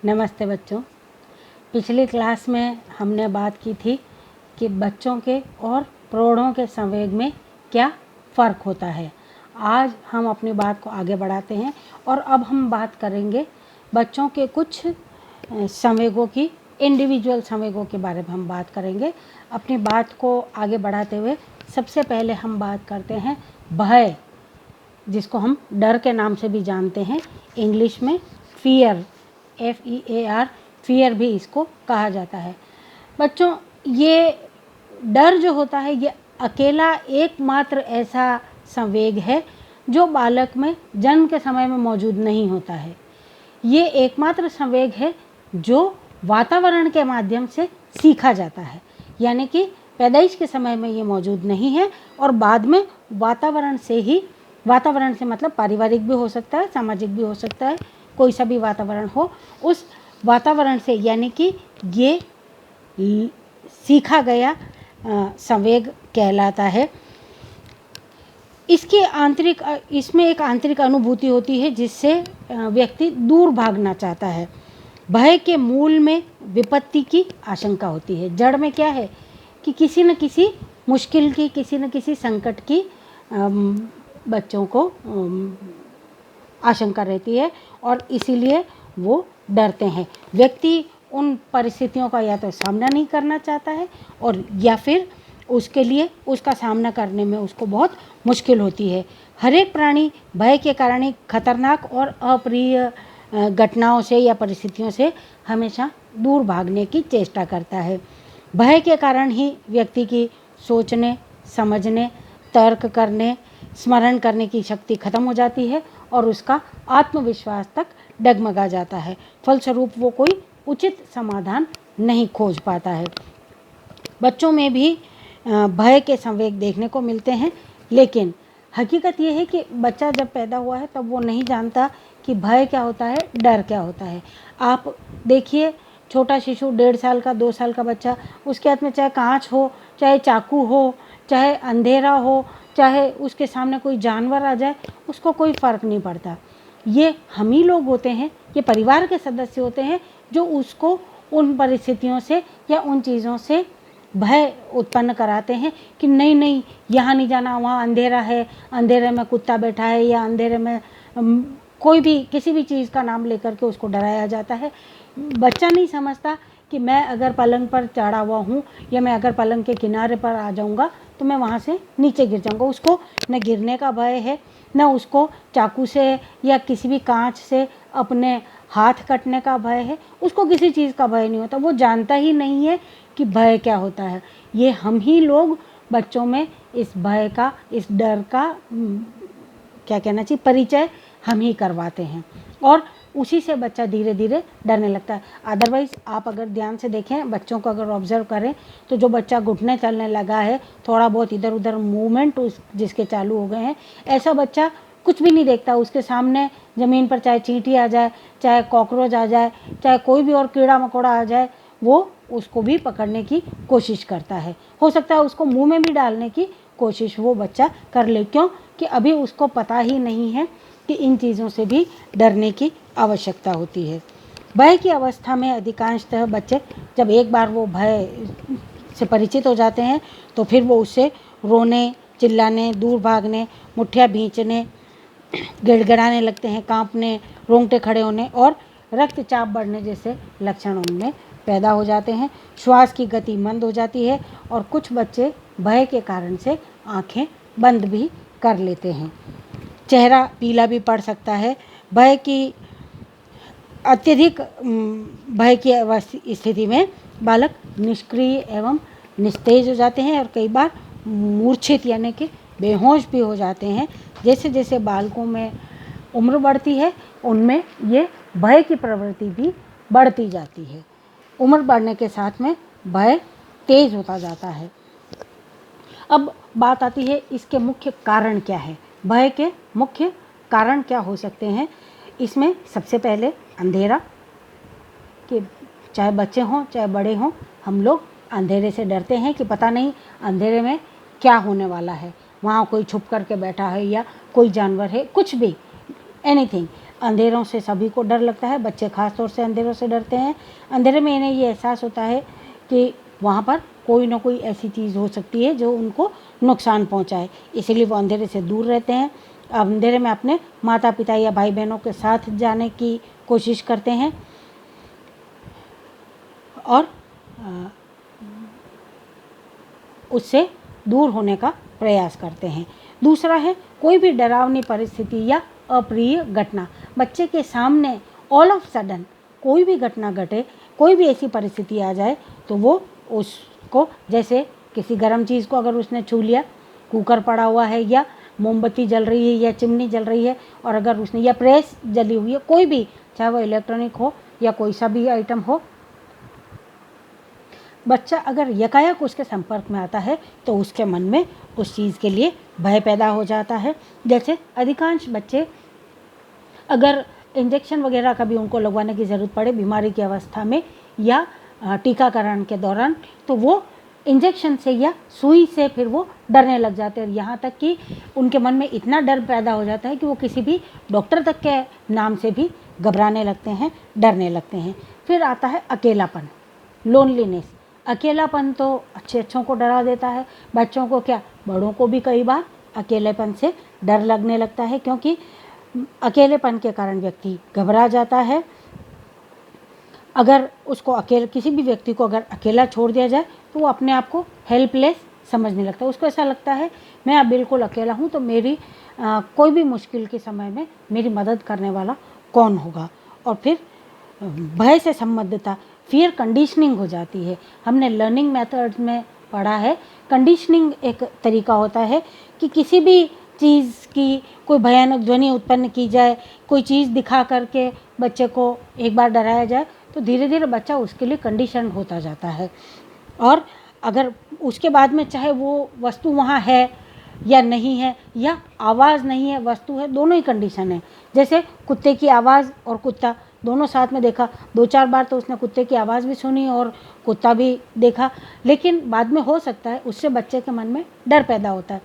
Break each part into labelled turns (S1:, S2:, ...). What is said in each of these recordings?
S1: नमस्ते बच्चों। पिछली क्लास में हमने बात की थी कि बच्चों के और प्रौढ़ों के संवेग में क्या फ़र्क होता है। आज हम अपनी बात को आगे बढ़ाते हैं और अब हम बात करेंगे बच्चों के कुछ संवेगों की, इंडिविजुअल संवेगों के बारे में हम बात करेंगे। अपनी बात को आगे बढ़ाते हुए सबसे पहले हम बात करते हैं भय, जिसको हम डर के नाम से भी जानते हैं, इंग्लिश में फियर, FEAR, फियर भी इसको कहा जाता है। बच्चों, ये डर जो होता है ये अकेला एकमात्र ऐसा संवेग है जो बालक में जन्म के समय में मौजूद नहीं होता है। ये एकमात्र संवेग है जो वातावरण के माध्यम से सीखा जाता है, यानी कि पैदाइश के समय में ये मौजूद नहीं है और बाद में वातावरण से मतलब पारिवारिक भी हो सकता है, सामाजिक भी हो सकता है, कोई सा भी वातावरण हो, उस वातावरण से यानी कि ये सीखा गया संवेग कहलाता है। इसमें एक आंतरिक अनुभूति होती है जिससे व्यक्ति दूर भागना चाहता है। भय के मूल में विपत्ति की आशंका होती है। जड़ में क्या है कि किसी न किसी मुश्किल की, किसी न किसी संकट की बच्चों को आशंका रहती है और इसीलिए वो डरते हैं। व्यक्ति उन परिस्थितियों का या तो सामना नहीं करना चाहता है और या फिर उसके लिए उसका सामना करने में उसको बहुत मुश्किल होती है। हर एक प्राणी भय के कारण ही खतरनाक और अप्रिय घटनाओं से या परिस्थितियों से हमेशा दूर भागने की चेष्टा करता है। भय के कारण ही व्यक्ति की सोचने, समझने, तर्क करने, स्मरण करने की शक्ति खत्म हो जाती है और उसका आत्मविश्वास तक डगमगा जाता है। फलस्वरूप वो कोई उचित समाधान नहीं खोज पाता है। बच्चों में भी भय के संवेग देखने को मिलते हैं, लेकिन हकीकत ये है कि बच्चा जब पैदा हुआ है तब वो नहीं जानता कि भय क्या होता है, डर क्या होता है। आप देखिए, छोटा शिशु 1.5 साल का, 2 साल का बच्चा, उसके हाथ में चाहे कांच हो, चाहे चाकू हो, चाहे अंधेरा हो, चाहे उसके सामने कोई जानवर आ जाए, उसको कोई फ़र्क नहीं पड़ता। ये हम ही लोग होते हैं, ये परिवार के सदस्य होते हैं जो उसको उन परिस्थितियों से या उन चीज़ों से भय उत्पन्न कराते हैं कि नहीं नहीं, यहाँ नहीं जाना, वहाँ अंधेरा है, अंधेरे में कुत्ता बैठा है, या अंधेरे में कोई भी किसी भी चीज़ का नाम लेकर के उसको डराया जाता है। बच्चा नहीं समझता कि मैं अगर पलंग पर चढ़ा हुआ हूँ या मैं अगर पलंग के किनारे पर आ जाऊँगा तो मैं वहाँ से नीचे गिर जाऊँगा। उसको न गिरने का भय है, न उसको चाकू से या किसी भी कांच से अपने हाथ कटने का भय है, उसको किसी चीज़ का भय नहीं होता। वो जानता ही नहीं है कि भय क्या होता है। ये हम ही लोग बच्चों में इस भय का, इस डर का क्या कहना चाहिए, परिचय हम ही करवाते हैं और उसी से बच्चा धीरे धीरे डरने लगता है। अदरवाइज़ आप अगर ध्यान से देखें, बच्चों को अगर ऑब्जर्व करें तो जो बच्चा घुटने चलने लगा है, थोड़ा बहुत इधर उधर मूवमेंट जिसके चालू हो गए हैं, ऐसा बच्चा कुछ भी नहीं देखता। उसके सामने ज़मीन पर चाहे चींटी आ जाए, चाहे कॉकरोच आ जाए, चाहे कोई भी और कीड़ा मकोड़ा आ जाए, वो उसको भी पकड़ने की कोशिश करता है। हो सकता है उसको मुंह में भी डालने की कोशिश वो बच्चा कर ले, क्यों कि अभी उसको पता ही नहीं है कि इन चीज़ों से भी डरने की आवश्यकता होती है। भय की अवस्था में अधिकांशतः बच्चे जब एक बार वो भय से परिचित हो जाते हैं तो फिर वो उससे रोने, चिल्लाने, दूर भागने, मुठ्ठियाँ भींचने, गिड़गिड़ाने लगते हैं, कांपने, रोंगटे खड़े होने और रक्तचाप बढ़ने जैसे लक्षण उनमें पैदा हो जाते हैं। श्वास की गति मंद हो जाती है और कुछ बच्चे भय के कारण से आंखें बंद भी कर लेते हैं। चेहरा पीला भी पड़ सकता है। अत्यधिक भय की स्थिति में बालक निष्क्रिय एवं निस्तेज हो जाते हैं और कई बार मूर्छित यानी कि बेहोश भी हो जाते हैं। जैसे जैसे बालकों में उम्र बढ़ती है उनमें ये भय की प्रवृत्ति भी बढ़ती जाती है। उम्र बढ़ने के साथ में भय तेज होता जाता है। अब बात आती है इसके मुख्य कारण क्या है। भय के मुख्य कारण क्या हो सकते हैं। इसमें सबसे पहले अंधेरा, कि चाहे बच्चे हों चाहे बड़े हों, हम लोग अंधेरे से डरते हैं कि पता नहीं अंधेरे में क्या होने वाला है, वहाँ कोई छुप कर के बैठा है या कोई जानवर है, कुछ भी, एनीथिंग। अंधेरों से सभी को डर लगता है, बच्चे खास तौर से अंधेरों से डरते हैं। अंधेरे में इन्हें ये एहसास होता है कि वहाँ पर कोई ना कोई ऐसी चीज़ हो सकती है जो उनको नुकसान पहुँचाए, इसीलिए वो अंधेरे से दूर रहते हैं। अंधेरे में अपने माता पिता या भाई बहनों के साथ जाने की कोशिश करते हैं और उससे दूर होने का प्रयास करते हैं। दूसरा है कोई भी डरावनी परिस्थिति या अप्रिय घटना, बच्चे के सामने ऑल ऑफ सडन कोई भी घटना घटे, कोई भी ऐसी परिस्थिति आ जाए तो वो उसको, जैसे किसी गर्म चीज़ को अगर उसने छू लिया, कुकर पड़ा हुआ है या मोमबत्ती जल रही है या चिमनी जल रही है, और अगर उसने, या प्रेस जली हुई है, कोई भी, चाहे वो इलेक्ट्रॉनिक हो या कोई सा भी आइटम हो, बच्चा अगर यकायक उसके संपर्क में आता है तो उसके मन में उस चीज़ के लिए भय पैदा हो जाता है। जैसे अधिकांश बच्चे अगर इंजेक्शन वगैरह का भी उनको लगवाने की ज़रूरत पड़े बीमारी की अवस्था में या टीकाकरण के दौरान, तो वो इंजेक्शन से या सुई से फिर वो डरने लग जाते हैं। यहाँ तक कि उनके मन में इतना डर पैदा हो जाता है कि वो किसी भी डॉक्टर तक के नाम से भी घबराने लगते हैं, डरने लगते हैं। फिर आता है अकेलापन, लोनलीनेस। अकेलापन तो अच्छों को डरा देता है, बच्चों को क्या, बड़ों को भी कई बार अकेलेपन से डर लगने लगता है, क्योंकि अकेलेपन के कारण व्यक्ति घबरा जाता है। अगर उसको किसी भी व्यक्ति को अगर अकेला छोड़ दिया जाए तो वो अपने आप को हेल्पलेस समझने लगता है। उसको ऐसा लगता है मैं अब बिल्कुल अकेला हूँ, तो मेरी कोई भी मुश्किल के समय में मेरी मदद करने वाला कौन होगा। और फिर भय से संबद्धता, फियर कंडीशनिंग हो जाती है। हमने लर्निंग मेथड्स में पढ़ा है, कंडीशनिंग एक तरीका होता है कि किसी भी चीज़ की कोई भयानक ध्वनि उत्पन्न की जाए, कोई चीज़ दिखा करके बच्चे को एक बार डराया जाए तो धीरे धीरे बच्चा उसके लिए कंडीशन होता जाता है। और अगर उसके बाद में चाहे वो वस्तु वहाँ है या नहीं है, या आवाज़ नहीं है वस्तु है, दोनों ही कंडीशन है। जैसे कुत्ते की आवाज़ और कुत्ता दोनों साथ में देखा, 2-4 बार तो उसने कुत्ते की आवाज़ भी सुनी और कुत्ता भी देखा, लेकिन बाद में हो सकता है उससे बच्चे के मन में डर पैदा होता है।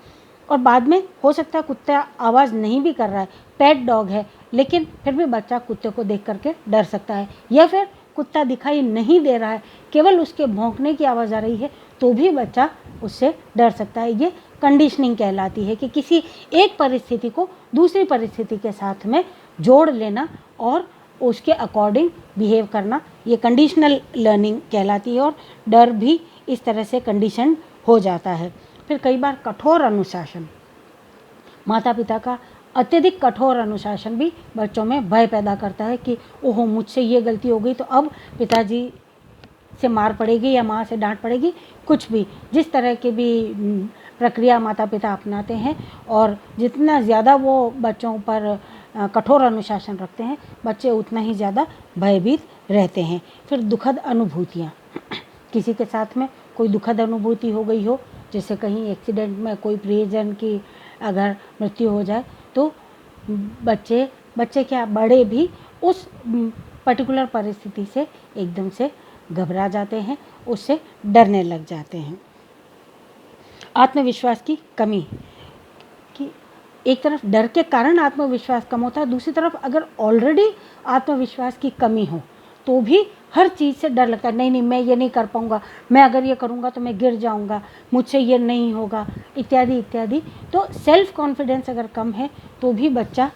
S1: और बाद में हो सकता है कुत्ता आवाज़ नहीं भी कर रहा है, पेट डॉग है, लेकिन फिर भी बच्चा कुत्ते को देख करके डर सकता है। या फिर कुत्ता दिखाई नहीं दे रहा है, केवल उसके भौंकने की आवाज़ आ रही है, तो भी बच्चा उससे डर सकता है। ये कंडीशनिंग कहलाती है कि किसी एक परिस्थिति को दूसरी परिस्थिति के साथ में जोड़ लेना और उसके अकॉर्डिंग बिहेव करना, ये कंडीशनल लर्निंग कहलाती है। और डर भी इस तरह से कंडीशन हो जाता है। फिर कई बार कठोर अनुशासन, माता पिता का अत्यधिक कठोर अनुशासन भी बच्चों में भय पैदा करता है कि ओहो मुझसे ये गलती हो गई तो अब पिताजी से मार पड़ेगी या माँ से डांट पड़ेगी, कुछ भी, जिस तरह की भी प्रक्रिया माता पिता अपनाते हैं और जितना ज़्यादा वो बच्चों पर कठोर अनुशासन रखते हैं, बच्चे उतना ही ज़्यादा भयभीत रहते हैं। फिर दुखद अनुभूतियाँ, किसी के साथ में कोई दुखद अनुभूति हो गई हो, जैसे कहीं एक्सीडेंट में कोई प्रियजन की अगर मृत्यु हो जाए, तो बच्चे क्या, बड़े भी उस पर्टिकुलर परिस्थिति से एकदम से घबरा जाते हैं, उससे डरने लग जाते हैं। आत्मविश्वास की कमी, कि एक तरफ डर के कारण आत्मविश्वास कम होता है, दूसरी तरफ अगर ऑलरेडी आत्मविश्वास की कमी हो तो भी हर चीज़ से डर लगता है, नहीं मैं ये नहीं कर पाऊँगा, मैं अगर ये करूँगा तो मैं गिर जाऊँगा, मुझसे ये नहीं होगा, इत्यादि इत्यादि। तो सेल्फ कॉन्फिडेंस अगर कम है तो भी बच्चा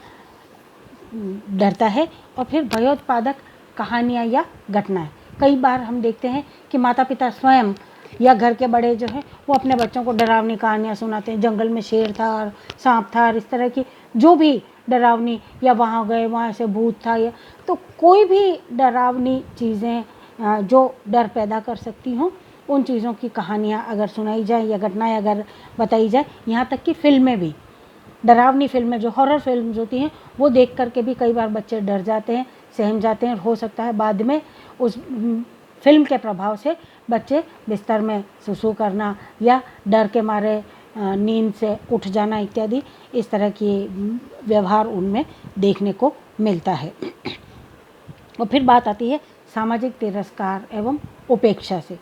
S1: डरता है। और फिर भयोत्पादक कहानियाँ या घटनाएं, कई बार हम देखते हैं कि माता पिता स्वयं या घर के बड़े जो हैं वो अपने बच्चों को डरावनी कहानियाँ सुनाते हैं, जंगल में शेर था और सांप था और इस तरह की जो भी डरावनी, या वहाँ गए वहाँ से भूत था, या तो कोई भी डरावनी चीज़ें जो डर पैदा कर सकती हों, उन चीज़ों की कहानियाँ अगर सुनाई जाए या घटनाएं अगर बताई जाए, यहाँ तक कि फिल्में भी, डरावनी फिल्में जो हॉरर फिल्म्स होती हैं वो देख करके भी कई बार बच्चे डर जाते हैं, सहम जाते हैं। हो सकता है बाद में उस फिल्म के प्रभाव से बच्चे बिस्तर में सुसु करना या डर के मारे नींद से उठ जाना इत्यादि, इस तरह की व्यवहार उनमें देखने को मिलता है। और फिर बात आती है सामाजिक तिरस्कार एवं उपेक्षा से।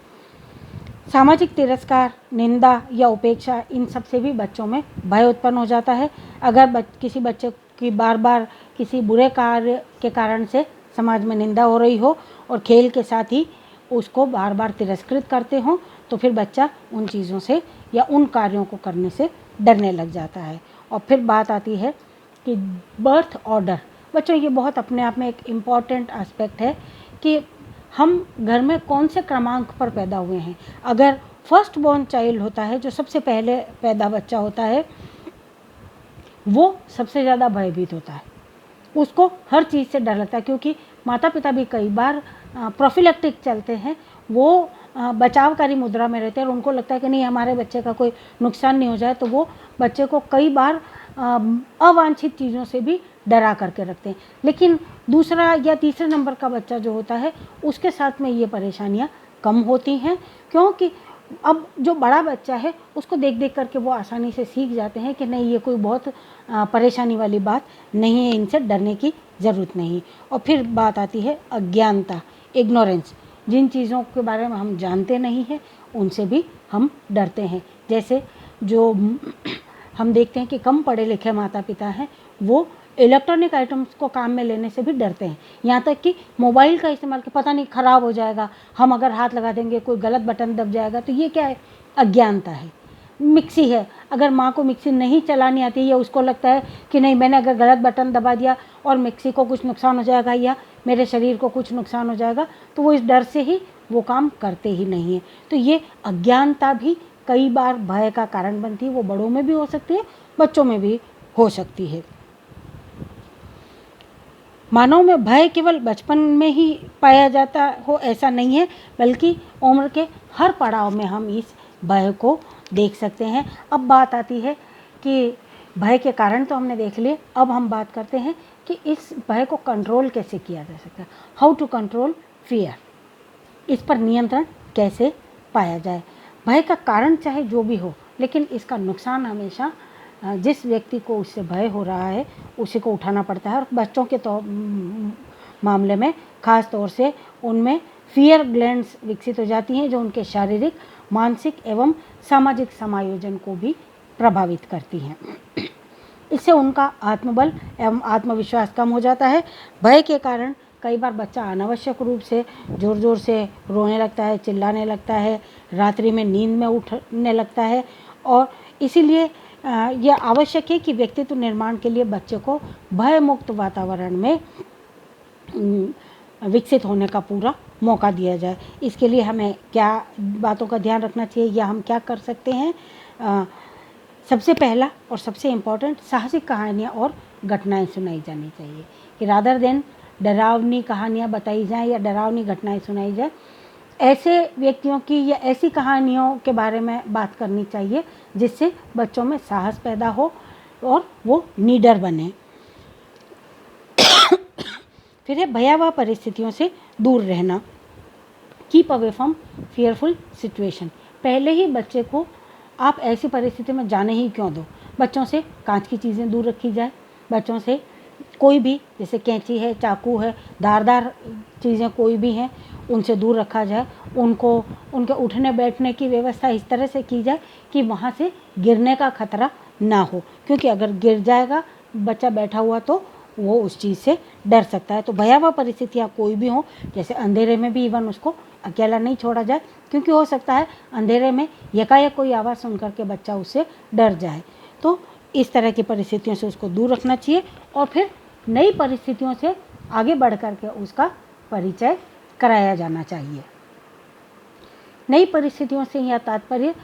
S1: सामाजिक तिरस्कार, निंदा या उपेक्षा, इन सब से भी बच्चों में भय उत्पन्न हो जाता है। अगर किसी बच्चे कि बार बार किसी बुरे कार्य के कारण से समाज में निंदा हो रही हो और खेल के साथ ही उसको बार बार तिरस्कृत करते हों, तो फिर बच्चा उन चीज़ों से या उन कार्यों को करने से डरने लग जाता है। और फिर बात आती है कि बर्थ ऑर्डर। बच्चों, ये बहुत अपने आप में एक इम्पॉर्टेंट एस्पेक्ट है कि हम घर में कौन से क्रमांक पर पैदा हुए हैं। अगर फर्स्ट बॉर्न चाइल्ड होता है, जो सबसे पहले पैदा बच्चा होता है, वो सबसे ज़्यादा भयभीत होता है, उसको हर चीज़ से डर लगता है, क्योंकि माता पिता भी कई बार प्रोफिलेक्टिक चलते हैं, वो बचावकारी मुद्रा में रहते हैं और उनको लगता है कि नहीं हमारे बच्चे का कोई नुकसान नहीं हो जाए, तो वो बच्चे को कई बार अवांछित चीज़ों से भी डरा करके रखते हैं। लेकिन दूसरा या तीसरे नंबर का बच्चा जो होता है, उसके साथ में ये परेशानियाँ कम होती हैं, क्योंकि अब जो बड़ा बच्चा है उसको देख देख करके वो आसानी से सीख जाते हैं कि नहीं ये कोई बहुत परेशानी वाली बात नहीं है, इनसे डरने की ज़रूरत नहीं। और फिर बात आती है अज्ञानता, इग्नोरेंस। जिन चीज़ों के बारे में हम जानते नहीं हैं उनसे भी हम डरते हैं। जैसे जो हम देखते हैं कि कम पढ़े लिखे माता पिता हैं, वो इलेक्ट्रॉनिक आइटम्स को काम में लेने से भी डरते हैं। यहाँ तक कि मोबाइल का इस्तेमाल कि पता नहीं ख़राब हो जाएगा, हम अगर हाथ लगा देंगे कोई गलत बटन दब जाएगा, तो ये क्या है? अज्ञानता है। मिक्सी है, अगर माँ को मिक्सी नहीं चलानी आती है या उसको लगता है कि नहीं मैंने अगर गलत बटन दबा दिया और मिक्सी को कुछ नुकसान हो जाएगा या मेरे शरीर को कुछ नुकसान हो जाएगा, तो वो इस डर से ही वो काम करते ही नहीं है। तो ये अज्ञानता भी कई बार भय का कारण बनती है। वो बड़ों में भी हो सकती है, बच्चों में भी हो सकती है। मानव में भय केवल बचपन में ही पाया जाता हो ऐसा नहीं है, बल्कि उम्र के हर पड़ाव में हम इस भय को देख सकते हैं। अब बात आती है कि भय के कारण तो हमने देख लिए, अब हम बात करते हैं कि इस भय को कंट्रोल कैसे किया जा सकता है। हाउ टू कंट्रोल फियर, इस पर नियंत्रण कैसे पाया जाए। भय का कारण चाहे जो भी हो, लेकिन इसका नुकसान हमेशा जिस व्यक्ति को उससे भय हो रहा है उसी को उठाना पड़ता है। और बच्चों के मामले में ख़ास तौर से उनमें फियर ग्लैंड्स विकसित हो जाती हैं, जो उनके शारीरिक, मानसिक एवं सामाजिक समायोजन को भी प्रभावित करती हैं। इससे उनका आत्मबल एवं आत्मविश्वास कम हो जाता है। भय के कारण कई बार बच्चा अनावश्यक रूप से ज़ोर ज़ोर से रोने लगता है, चिल्लाने लगता है, रात्रि में नींद में उठने लगता है। और इसीलिए यह आवश्यक है कि व्यक्तित्व निर्माण के लिए बच्चे को भय मुक्त वातावरण में विकसित होने का पूरा मौका दिया जाए। इसके लिए हमें क्या बातों का ध्यान रखना चाहिए या हम क्या कर सकते हैं? सबसे पहला और सबसे इम्पॉर्टेंट, साहसिक कहानियाँ और घटनाएं सुनाई जानी चाहिए, कि रादर देन डरावनी कहानियाँ बताई जाएं या डरावनी घटनाएं सुनाई जाए, ऐसे व्यक्तियों की या ऐसी कहानियों के बारे में बात करनी चाहिए जिससे बच्चों में साहस पैदा हो और वो निडर बने। फिर है भयावह परिस्थितियों से दूर रहना, keep away from fearful situation. पहले ही बच्चे को आप ऐसी परिस्थिति में जाने ही क्यों दो। बच्चों से कांच की चीज़ें दूर रखी जाए, बच्चों से कोई भी, जैसे कैंची है, चाकू है, धारदार चीज़ें कोई भी हैं, उनसे दूर रखा जाए। उनको उनके उठने बैठने की व्यवस्था इस तरह से की जाए कि वहाँ से गिरने का खतरा ना हो, क्योंकि अगर गिर जाएगा बच्चा बैठा हुआ तो वो उस चीज़ से डर सकता है। तो भयावह परिस्थितियाँ कोई भी हों, जैसे अंधेरे में भी इवन उसको अकेला नहीं छोड़ा जाए, क्योंकि हो सकता है अंधेरे में यकायक कोई आवाज़ सुन करके बच्चा उससे डर जाए। तो इस तरह की परिस्थितियों से उसको दूर रखना चाहिए और फिर नई परिस्थितियों से आगे बढ़ करके उसका परिचय कराया जाना चाहिए। नई परिस्थितियों से यह तात्पर्य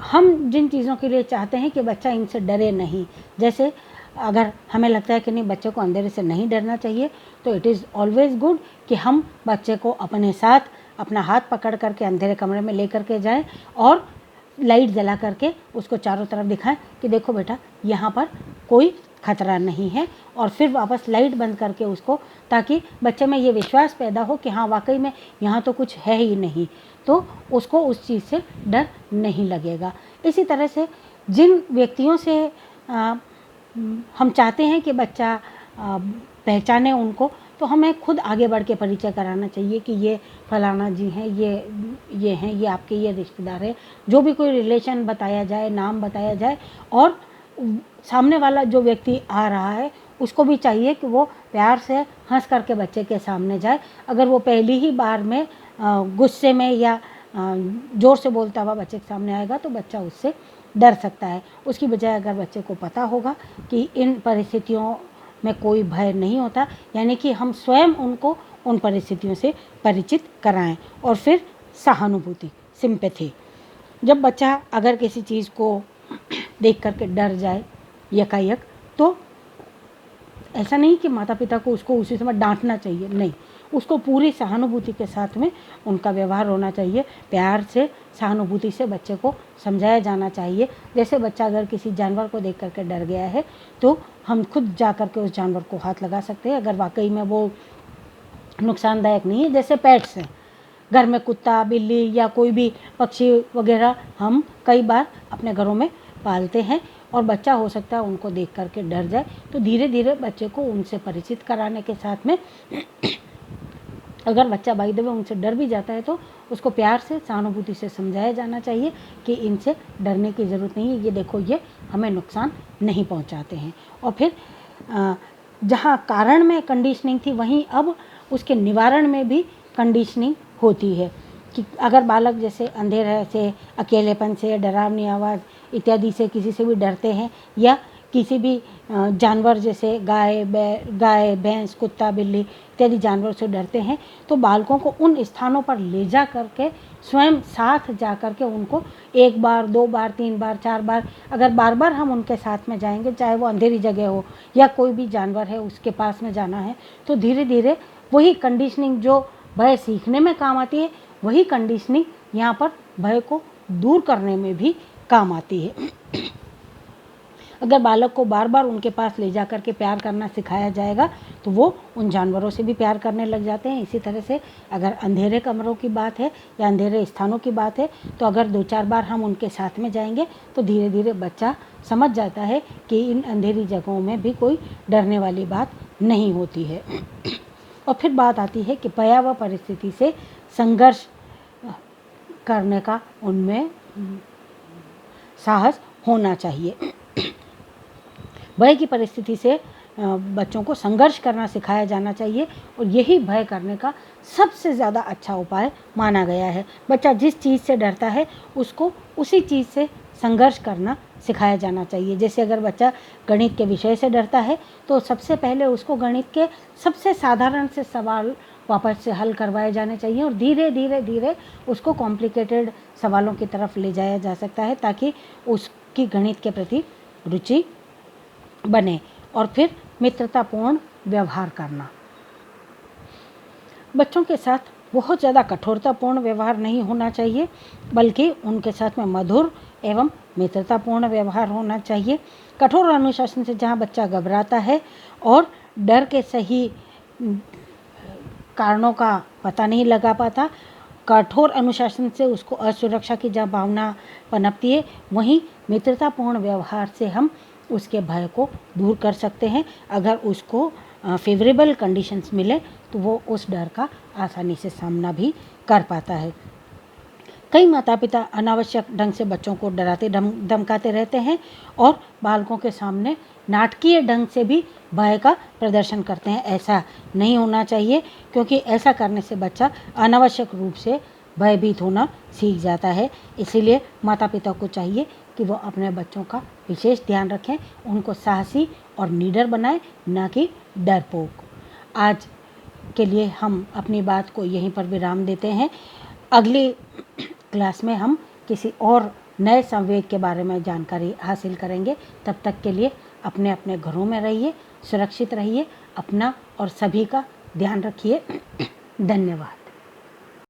S1: हम जिन चीज़ों के लिए चाहते हैं कि बच्चा इनसे डरे नहीं, जैसे अगर हमें लगता है कि नहीं बच्चे को अंधेरे से नहीं डरना चाहिए, तो इट इज़ ऑलवेज़ गुड कि हम बच्चे को अपने साथ अपना हाथ पकड़ करके अंधेरे कमरे में ले करके जाएं और लाइट जला करके उसको चारों तरफ दिखाएं कि देखो बेटा यहाँ पर कोई खतरा नहीं है, और फिर वापस लाइट बंद करके उसको, ताकि बच्चे में ये विश्वास पैदा हो कि हाँ वाकई में यहाँ तो कुछ है ही नहीं, तो उसको उस चीज़ से डर नहीं लगेगा। इसी तरह से जिन व्यक्तियों से हम चाहते हैं कि बच्चा पहचाने उनको, तो हमें खुद आगे बढ़ के परिचय कराना चाहिए कि ये फलाना जी हैं, ये हैं, ये आपके ये रिश्तेदार हैं। जो भी कोई रिलेशन बताया जाए, नाम बताया जाए, और सामने वाला जो व्यक्ति आ रहा है उसको भी चाहिए कि वो प्यार से हंस करके बच्चे के सामने जाए। अगर वो पहली ही बार में गुस्से में या ज़ोर से बोलता हुआ बच्चे के सामने आएगा तो बच्चा उससे डर सकता है। उसकी बजाय अगर बच्चे को पता होगा कि इन परिस्थितियों में कोई भय नहीं होता, यानी कि हम स्वयं उनको उन परिस्थितियों से परिचित कराएं। और फिर सहानुभूति, सिंपैथी। जब बच्चा अगर किसी चीज़ को देख करके डर जाए यकायक, तो ऐसा नहीं कि माता पिता को उसको उसी समय डांटना चाहिए, नहीं, उसको पूरी सहानुभूति के साथ में उनका व्यवहार होना चाहिए। प्यार से, सहानुभूति से बच्चे को समझाया जाना चाहिए। जैसे बच्चा अगर किसी जानवर को देख करके डर गया है तो हम खुद जा कर के उस जानवर को हाथ लगा सकते हैं, अगर वाकई में वो नुकसानदायक नहीं है। जैसे पेट्स हैं, घर में कुत्ता, बिल्ली या कोई भी पक्षी वगैरह हम कई बार अपने घरों में पालते हैं और बच्चा हो सकता है उनको देख करके डर जाए, तो धीरे धीरे बच्चे को उनसे परिचित कराने के साथ में अगर बच्चा बाय द वे उनसे डर भी जाता है तो उसको प्यार से, सहानुभूति से समझाया जाना चाहिए कि इनसे डरने की ज़रूरत नहीं है, ये देखो ये हमें नुकसान नहीं पहुंचाते हैं। और फिर जहां कारण में कंडीशनिंग थी वहीं अब उसके निवारण में भी कंडीशनिंग होती है कि अगर बालक जैसे अंधेरे से, अकेलेपन से, डरावनी आवाज़ इत्यादि से किसी से भी डरते हैं या किसी भी जानवर जैसे गाय, भैंस, कुत्ता, बिल्ली इत्यादि जानवर से डरते हैं, तो बालकों को उन स्थानों पर ले जा करके स्वयं साथ जा करके उनको 1 बार, 2 बार, 3 बार, 4 बार, अगर बार बार हम उनके साथ में जाएंगे, चाहे वो अंधेरी जगह हो या कोई भी जानवर है उसके पास में जाना है, तो धीरे धीरे वही कंडीशनिंग जो भय सीखने में काम आती है, वही कंडीशनिंग यहाँ पर भय को दूर करने में भी काम आती है। अगर बालक को बार बार उनके पास ले जा कर के प्यार करना सिखाया जाएगा तो वो उन जानवरों से भी प्यार करने लग जाते हैं। इसी तरह से अगर अंधेरे कमरों की बात है या अंधेरे स्थानों की बात है, तो अगर 2-4 बार हम उनके साथ में जाएंगे तो धीरे धीरे बच्चा समझ जाता है कि इन अंधेरी जगहों में भी कोई डरने वाली बात नहीं होती है। और फिर बात आती है कि भयावह परिस्थिति से संघर्ष करने का उनमें साहस होना चाहिए। भय की परिस्थिति से बच्चों को संघर्ष करना सिखाया जाना चाहिए और यही भय करने का सबसे ज़्यादा अच्छा उपाय माना गया है। बच्चा जिस चीज़ से डरता है उसको उसी चीज़ से संघर्ष करना सिखाया जाना चाहिए। जैसे अगर बच्चा गणित के विषय से डरता है तो सबसे पहले उसको गणित के सबसे साधारण से सवाल वापस से हल करवाए जाने चाहिए और धीरे धीरे धीरे उसको कॉम्प्लिकेटेड सवालों की तरफ ले जाया जा सकता है ताकि उसकी गणित के प्रति रुचि बने। और फिर मित्रतापूर्ण व्यवहार करना। बच्चों के साथ बहुत ज़्यादा कठोरतापूर्ण व्यवहार नहीं होना चाहिए, बल्कि उनके साथ में मधुर एवं मित्रतापूर्ण व्यवहार होना चाहिए। कठोर अनुशासन से जहाँ बच्चा घबराता है और डर के सही कारणों का पता नहीं लगा पाता, कठोर अनुशासन से उसको असुरक्षा की जहाँ भावना पनपती है, वहीं मित्रतापूर्ण व्यवहार से हम उसके भय को दूर कर सकते हैं। अगर उसको फेवरेबल कंडीशंस मिले तो वो उस डर का आसानी से सामना भी कर पाता है। कई माता पिता अनावश्यक ढंग से बच्चों को डराते धमकाते रहते हैं और बालकों के सामने नाटकीय ढंग से भी भय का प्रदर्शन करते हैं। ऐसा नहीं होना चाहिए, क्योंकि ऐसा करने से बच्चा अनावश्यक रूप से भयभीत होना सीख जाता है। इसीलिए माता पिता को चाहिए कि वो अपने बच्चों का विशेष ध्यान रखें, उनको साहसी और निडर बनाएं, ना कि डरपोक। आज के लिए हम अपनी बात को यहीं पर विराम देते हैं। अगली क्लास में हम किसी और नए संवेग के बारे में जानकारी हासिल करेंगे। तब तक के लिए अपने अपने घरों में रहिए, सुरक्षित रहिए, अपना और सभी का ध्यान रखिए। धन्यवाद।